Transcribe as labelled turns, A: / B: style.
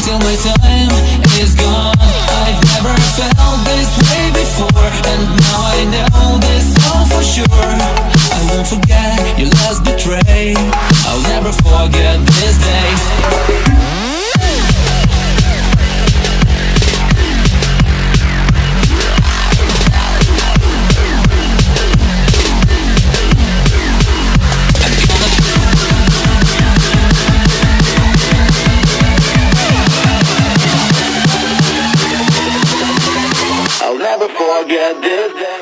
A: till my time is gone. I've never felt this way before, and now I know this all for sure. I won't forget your last betray. I'll never forget this day. I'll never forget this day.